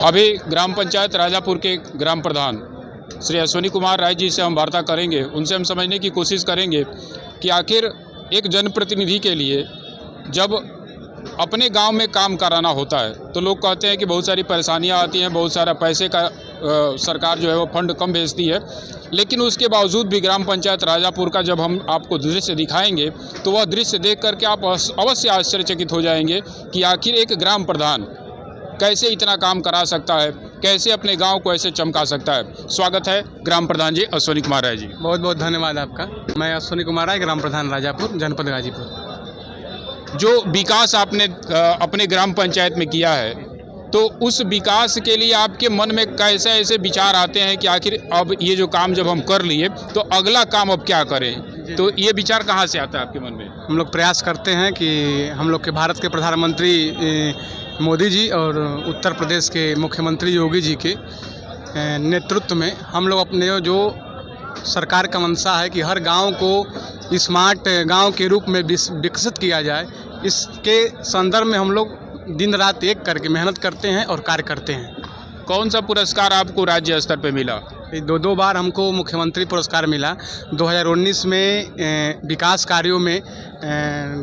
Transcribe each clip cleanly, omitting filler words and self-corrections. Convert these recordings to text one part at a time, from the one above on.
अभी ग्राम पंचायत राजापुर के ग्राम प्रधान श्री अश्विनी कुमार राय जी से हम वार्ता करेंगे। उनसे हम समझने की कोशिश करेंगे कि आखिर एक जनप्रतिनिधि के लिए जब अपने गांव में काम कराना होता है तो लोग कहते हैं कि बहुत सारी परेशानियां आती हैं, बहुत सारा पैसे का सरकार जो है वो फंड कम भेजती है। लेकिन उसके बावजूद भी ग्राम पंचायत राजापुर का जब हम आपको दृश्य दिखाएंगे तो वह दृश्य देख करके आप अवश्य आश्चर्यचकित हो जाएंगे कि आखिर एक ग्राम प्रधान कैसे इतना काम करा सकता है, कैसे अपने गांव को ऐसे चमका सकता है। स्वागत है ग्राम प्रधान जी अश्विनी कुमार राय जी। बहुत बहुत धन्यवाद आपका। मैं अश्विनी कुमार राय, ग्राम प्रधान राजापुर, जनपद गाजीपुर। जो विकास आपने अपने ग्राम पंचायत में किया है तो उस विकास के लिए आपके मन में कैसे ऐसे विचार आते हैं कि आखिर अब ये जो काम जब हम कर लिए तो अगला काम अब क्या करें, तो ये विचार कहाँ से आता है आपके मन में? हम लोग प्रयास करते हैं कि हम लोग के भारत के प्रधानमंत्री मोदी जी और उत्तर प्रदेश के मुख्यमंत्री योगी जी के नेतृत्व में हम लोग अपने जो सरकार का मंशा है कि हर गांव को स्मार्ट गांव के रूप में विकसित किया जाए, इसके संदर्भ में हम लोग दिन रात एक करके मेहनत करते हैं और कार्य करते हैं। कौन सा पुरस्कार आपको राज्य स्तर पे मिला? दो बार हमको मुख्यमंत्री पुरस्कार मिला। 2019 में विकास कार्यों में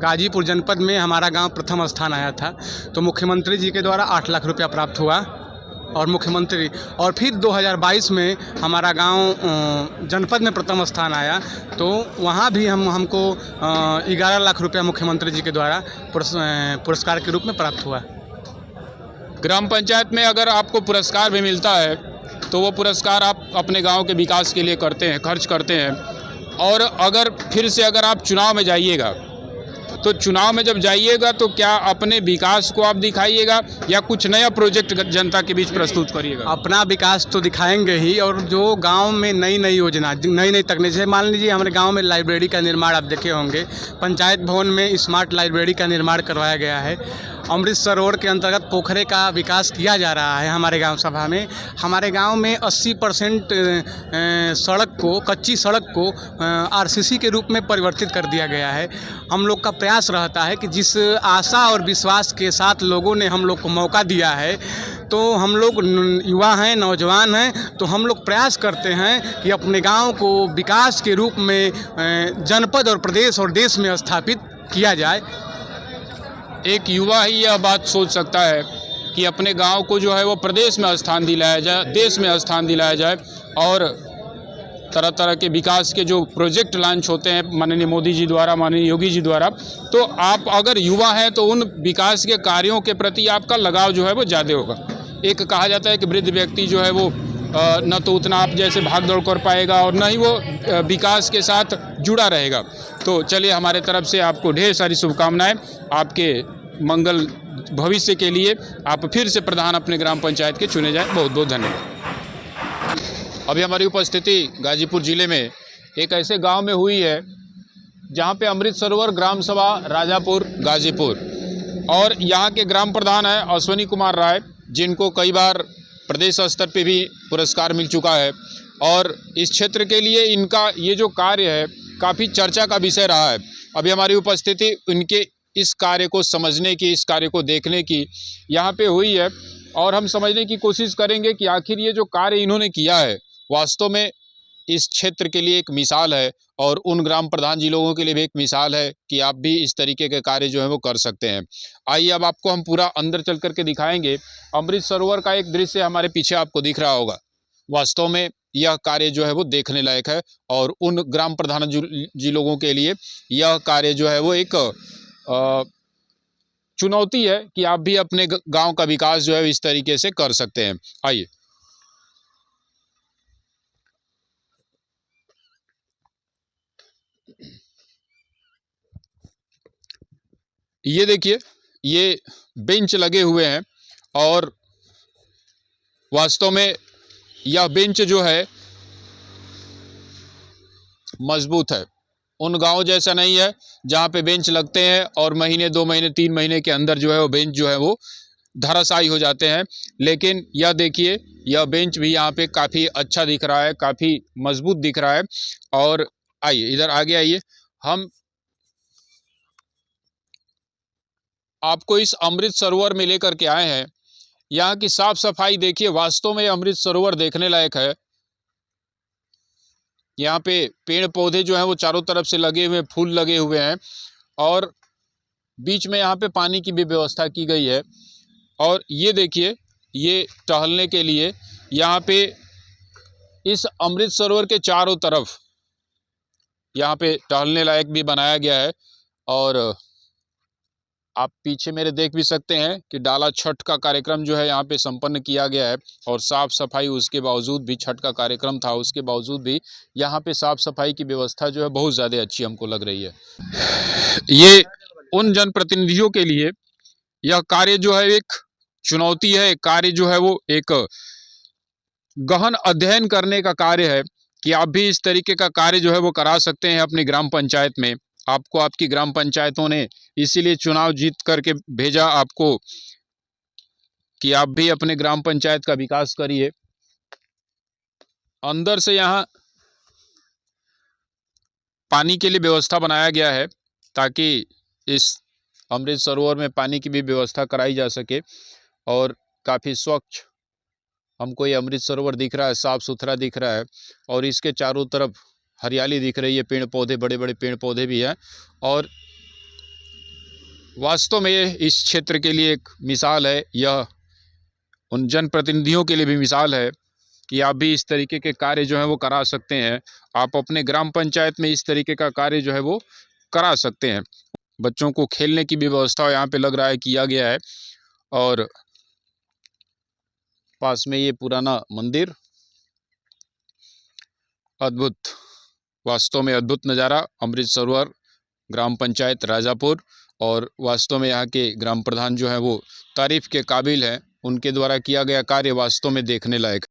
गाजीपुर जनपद में हमारा गांव प्रथम स्थान आया था, तो मुख्यमंत्री जी के द्वारा 8 लाख रुपया प्राप्त हुआ और मुख्यमंत्री, और फिर 2022 में हमारा गांव जनपद में प्रथम स्थान आया, तो वहां भी हमको 11 लाख रुपया मुख्यमंत्री जी के द्वारा पुरस्कार के रूप में प्राप्त हुआ। ग्राम पंचायत में अगर आपको पुरस्कार भी मिलता है तो वो पुरस्कार आप अपने गांव के विकास के लिए करते हैं, खर्च करते हैं। और अगर फिर से अगर आप चुनाव में जाइएगा तो चुनाव में जब जाइएगा तो क्या अपने विकास को आप दिखाइएगा या कुछ नया प्रोजेक्ट जनता के बीच प्रस्तुत करिएगा? अपना विकास तो दिखाएंगे ही, और जो गांव में नई नई योजना, नई नई तकनीक, जैसे मान लीजिए हमारे गांव में लाइब्रेरी का निर्माण आप देखे होंगे, पंचायत भवन में स्मार्ट लाइब्रेरी का निर्माण करवाया गया है। अमृत सरोवर के अंतर्गत पोखरे का विकास किया जा रहा है। हमारे गांव सभा में हमारे गांव में 80% सड़क को, कच्ची सड़क को आरसीसी के रूप में परिवर्तित कर दिया गया है। हम लोग का प्रयास रहता है कि जिस आशा और विश्वास के साथ लोगों ने हम लोग को मौका दिया है, तो हम लोग युवा हैं, नौजवान हैं, तो हम लोग प्रयास करते हैं कि अपने गांव को विकास के रूप में जनपद और प्रदेश और देश में स्थापित किया जाए। एक युवा ही यह बात सोच सकता है कि अपने गांव को जो है वो प्रदेश में स्थान दिलाया जाए, देश में स्थान दिलाया जाए, और तरह तरह के विकास के जो प्रोजेक्ट लॉन्च होते हैं माननीय मोदी जी द्वारा, माननीय योगी जी द्वारा, तो आप अगर युवा हैं तो उन विकास के कार्यों के प्रति आपका लगाव जो है वो ज़्यादा होगा। एक कहा जाता है कि वृद्ध व्यक्ति जो है वो न तो उतना आप जैसे भाग दौड़ कर पाएगा और न ही वो विकास के साथ जुड़ा रहेगा। तो चलिए, हमारे तरफ से आपको ढेर सारी शुभकामनाएं आपके मंगल भविष्य के लिए। आप फिर से प्रधान अपने ग्राम पंचायत के चुने जाएं। बहुत बहुत धन्यवाद। अभी हमारी उपस्थिति गाजीपुर जिले में एक ऐसे गांव में हुई है जहां पे अमृत सरोवर ग्राम सभा राजापुर गाजीपुर, और यहां के ग्राम प्रधान हैं अश्विनी कुमार राय, जिनको कई बार प्रदेश स्तर पे भी पुरस्कार मिल चुका है। और इस क्षेत्र के लिए इनका ये जो कार्य है काफ़ी चर्चा का विषय रहा है। अभी हमारी उपस्थिति इनके इस कार्य को समझने की, इस कार्य को देखने की यहाँ पे हुई है, और हम समझने की कोशिश करेंगे कि आखिर ये जो कार्य इन्होंने किया है वास्तव में इस क्षेत्र के लिए एक मिसाल है, और उन ग्राम प्रधान जी लोगों के लिए भी एक मिसाल है कि आप भी इस तरीके के कार्य जो है वो कर सकते हैं। आइए अब आपको हम पूरा अंदर चल करके दिखाएंगे। अमृत सरोवर का एक दृश्य हमारे पीछे आपको दिख रहा होगा। वास्तव में यह कार्य जो है वो देखने लायक है, और उन ग्राम प्रधान जी लोगों के लिए यह कार्य जो है वो एक चुनौती है कि आप भी अपने गांव का विकास जो है इस तरीके से कर सकते हैं। आइए, ये देखिए, ये बेंच लगे हुए हैं, और वास्तव में यह बेंच जो है मजबूत है। उन गांव जैसा नहीं है जहां पे बेंच लगते हैं और महीने, 2 महीने, 3 महीने के अंदर जो है वो बेंच जो है वो धराशायी हो जाते हैं। लेकिन यह देखिए, यह बेंच भी यहाँ पे काफ़ी अच्छा दिख रहा है, काफ़ी मजबूत दिख रहा है। और आइए, इधर आगे आइए, हम आपको इस अमृत सरोवर में लेकर के आए हैं। यहाँ की साफ सफाई देखिए, वास्तव में अमृत सरोवर देखने लायक है। यहाँ पे पेड़ पौधे जो हैं वो चारों तरफ से लगे हुए, फूल लगे हुए हैं और बीच में यहाँ पे पानी की भी व्यवस्था की गई है। और ये देखिए, ये टहलने के लिए यहाँ पे इस अमृत सरोवर के चारों तरफ यहाँ पे टहलने लायक भी बनाया गया है। और आप पीछे मेरे देख भी सकते हैं कि डाला छठ का कार्यक्रम जो है यहाँ पे संपन्न किया गया है और साफ़ सफाई उसके बावजूद भी, छठ का कार्यक्रम था उसके बावजूद भी यहाँ पे साफ़ सफाई की व्यवस्था जो है बहुत ज़्यादा अच्छी हमको लग रही है। ये उन जनप्रतिनिधियों के लिए यह कार्य जो है एक चुनौती है, कार्य जो है वो एक गहन अध्ययन करने का कार्य है कि आप भी इस तरीके का कार्य जो है वो करा सकते हैं अपनी ग्राम पंचायत में। आपको आपकी ग्राम पंचायतों ने इसीलिए चुनाव जीत करके भेजा आपको कि आप भी अपने ग्राम पंचायत का विकास करिए। अंदर से यहाँ पानी के लिए व्यवस्था बनाया गया है ताकि इस अमृत सरोवर में पानी की भी व्यवस्था कराई जा सके और काफ़ी स्वच्छ हमको ये अमृत सरोवर दिख रहा है, साफ़ सुथरा दिख रहा है और इसके चारों तरफ हरियाली दिख रही है, पेड़ पौधे, बड़े बड़े पेड़ पौधे भी हैं। और वास्तव में ये इस क्षेत्र के लिए एक मिसाल है, यह उन जनप्रतिनिधियों के लिए भी मिसाल है कि आप भी इस तरीके के कार्य जो है वो करा सकते हैं। आप अपने ग्राम पंचायत में इस तरीके का कार्य जो है वो करा सकते हैं। बच्चों को खेलने की भी व्यवस्था यहाँ पे लग रहा है किया गया है और पास में ये पुराना मंदिर, अद्भुत, वास्तव में अद्भुत नज़ारा, अमृत सरोवर ग्राम पंचायत राजापुर। और वास्तव में यहाँ के ग्राम प्रधान जो हैं वो तारीफ़ के काबिल हैं, उनके द्वारा किया गया कार्य वास्तव में देखने लायक।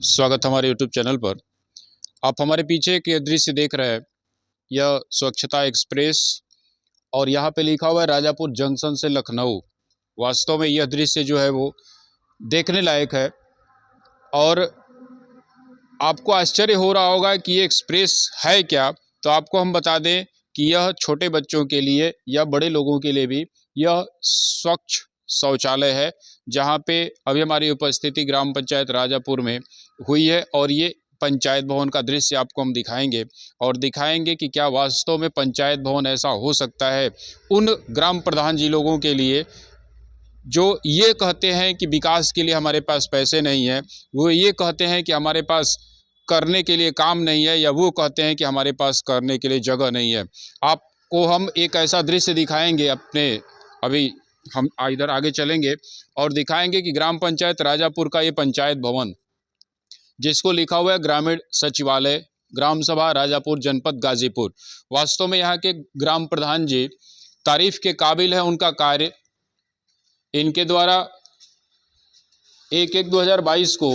स्वागत हमारे YouTube चैनल पर। आप हमारे पीछे एक दृश्य देख रहे हैं, यह स्वच्छता एक्सप्रेस और यहाँ पे लिखा हुआ है राजापुर जंक्शन से लखनऊ। वास्तव में यह दृश्य जो है वो देखने लायक है और आपको आश्चर्य हो रहा होगा कि ये एक्सप्रेस है क्या। तो आपको हम बता दें कि यह छोटे बच्चों के लिए या बड़े लोगों के लिए भी यह स्वच्छ शौचालय है, जहाँ पे अभी हमारी उपस्थिति ग्राम पंचायत राजापुर में हुई है और ये पंचायत भवन का दृश्य आपको हम दिखाएंगे और दिखाएंगे कि क्या वास्तव में पंचायत भवन ऐसा हो सकता है उन ग्राम प्रधान जी लोगों के लिए जो ये कहते हैं कि विकास के लिए हमारे पास पैसे नहीं है, वो ये कहते हैं कि हमारे पास करने के लिए काम नहीं है, या वो कहते हैं कि हमारे पास करने के लिए जगह नहीं है। आपको हम एक ऐसा दृश्य दिखाएंगे अपने, अभी हम इधर आगे चलेंगे और दिखाएंगे कि ग्राम पंचायत राजापुर का ये पंचायत भवन जिसको लिखा हुआ है ग्रामीण सचिवालय ग्राम सभा राजापुर जनपद गाजीपुर, वास्तव में यहाँ के ग्राम प्रधान जी तारीफ़ के काबिल है। उनका कार्य इनके द्वारा 1/1/2022 को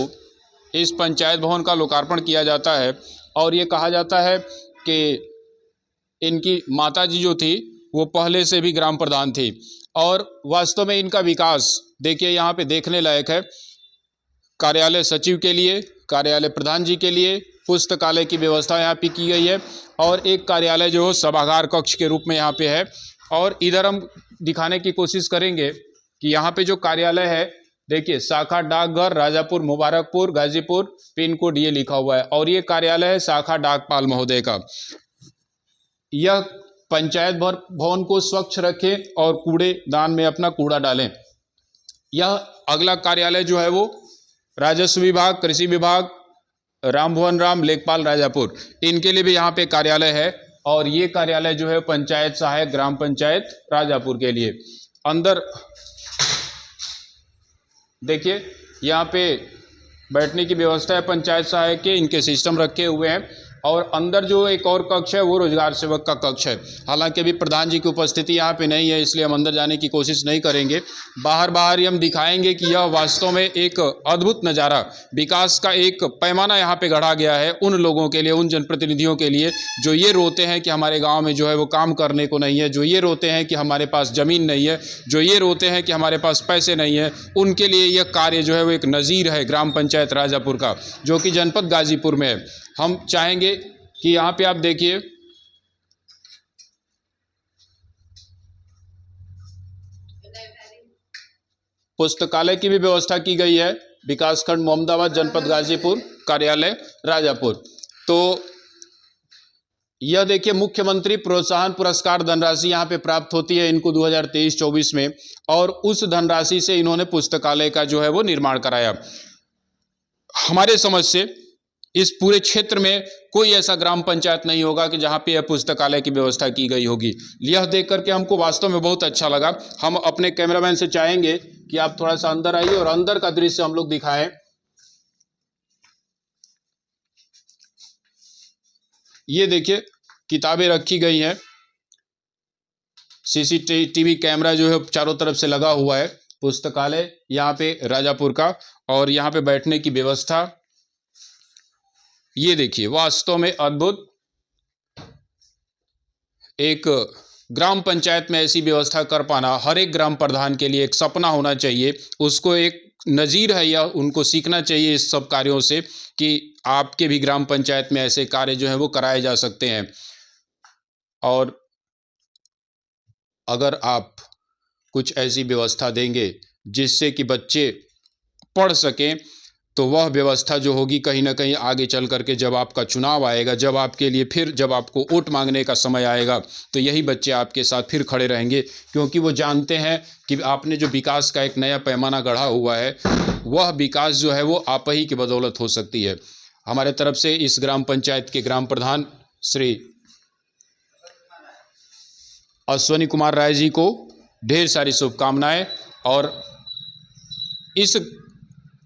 इस पंचायत भवन का लोकार्पण किया जाता है और ये कहा जाता है कि इनकी माताजी जो थी वो पहले से भी ग्राम प्रधान थी और वास्तव में इनका विकास देखिए यहाँ पे देखने लायक है। कार्यालय सचिव के लिए, कार्यालय प्रधान जी के लिए पुस्तकालय की व्यवस्था यहाँ पे की गई है और एक कार्यालय जो सभागार कक्ष के रूप में यहाँ पे है। और इधर हम दिखाने की कोशिश करेंगे कि यहाँ पे जो कार्यालय है देखिए शाखा डाकघर राजापुर मुबारकपुर गाजीपुर, पिन कोड ये लिखा हुआ है। और ये कार्यालय है शाखा डाकपाल महोदय का। यह पंचायत भवन को स्वच्छ रखें और कूड़ेदान में अपना कूड़ा डालें। यह अगला कार्यालय जो है वो राजस्व विभाग, कृषि विभाग, राम भवन राम, लेखपाल राजापुर, इनके लिए भी यहाँ पे कार्यालय है। और ये कार्यालय जो है पंचायत सहायक ग्राम पंचायत राजापुर के लिए। अंदर देखिए यहाँ पे बैठने की व्यवस्था है पंचायत सहायक के, इनके सिस्टम रखे हुए हैं। और अंदर जो एक और कक्ष है वो रोजगार सेवक का कक्ष है। हालांकि अभी प्रधान जी की उपस्थिति यहाँ पे नहीं है, इसलिए हम अंदर जाने की कोशिश नहीं करेंगे। बाहर ही हम दिखाएंगे कि यह वास्तव में एक अद्भुत नज़ारा, विकास का एक पैमाना यहाँ पे गढ़ा गया है उन लोगों के लिए, उन जनप्रतिनिधियों के लिए जो ये रोते हैं कि हमारे गाँव में जो है वो काम करने को नहीं है, जो ये रोते हैं कि हमारे पास ज़मीन नहीं है, जो ये रोते हैं कि हमारे पास पैसे नहीं है। उनके लिए यह कार्य जो है वो एक नज़ीर है ग्राम पंचायत राजापुर का, जो कि जनपद गाजीपुर में है। हम चाहेंगे कि यहाँ पे आप देखिए पुस्तकालय की भी व्यवस्था की गई है। विकासखंड मोहम्मदाबाद, जनपद गाजीपुर, कार्यालय राजापुर। तो यह देखिए मुख्यमंत्री प्रोत्साहन पुरस्कार धनराशि यहाँ पे प्राप्त होती है इनको 2023-24 में, और उस धनराशि से इन्होंने पुस्तकालय का जो है वो निर्माण कराया। हमारे समझ से इस पूरे क्षेत्र में कोई ऐसा ग्राम पंचायत नहीं होगा कि जहाँ पे यह पुस्तकालय की व्यवस्था की गई होगी। यह देख करके हमको वास्तव में बहुत अच्छा लगा। हम अपने कैमरामैन से चाहेंगे कि आप थोड़ा सा अंदर आइए और अंदर का दृश्य हम लोग दिखाएं। ये देखिए किताबें रखी गई हैं, सीसीटीवी कैमरा जो है चारों तरफ से लगा हुआ है। पुस्तकालय यहाँ पे राजापुर का, और यहाँ पे बैठने की व्यवस्था ये देखिए वास्तव में अद्भुत। एक ग्राम पंचायत में ऐसी व्यवस्था कर पाना हर एक ग्राम प्रधान के लिए एक सपना होना चाहिए। उसको एक नज़ीर है या उनको सीखना चाहिए इस सब कार्यों से कि आपके भी ग्राम पंचायत में ऐसे कार्य जो है वो कराए जा सकते हैं। और अगर आप कुछ ऐसी व्यवस्था देंगे जिससे कि बच्चे पढ़ सकें, तो वह व्यवस्था जो होगी कहीं ना कहीं आगे चल करके जब आपका चुनाव आएगा, जब आपके लिए फिर जब आपको वोट मांगने का समय आएगा, तो यही बच्चे आपके साथ फिर खड़े रहेंगे, क्योंकि वो जानते हैं कि आपने जो विकास का एक नया पैमाना गढ़ा हुआ है, वह विकास जो है वो आप ही की बदौलत हो सकती है। हमारे तरफ से इस ग्राम पंचायत के ग्राम प्रधान श्री अश्वनी कुमार राय जी को ढेर सारी शुभकामनाएं। और इस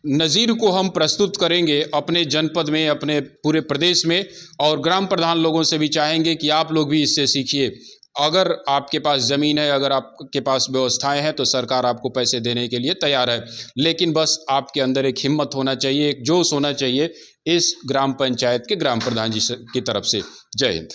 नज़ीर को हम प्रस्तुत करेंगे अपने जनपद में, अपने पूरे प्रदेश में, और ग्राम प्रधान लोगों से भी चाहेंगे कि आप लोग भी इससे सीखिए। अगर आपके पास ज़मीन है, अगर आपके पास व्यवस्थाएं हैं, तो सरकार आपको पैसे देने के लिए तैयार है। लेकिन बस आपके अंदर एक हिम्मत होना चाहिए, एक जोश होना चाहिए इस ग्राम पंचायत के ग्राम प्रधान जी की तरफ से। जय हिंद।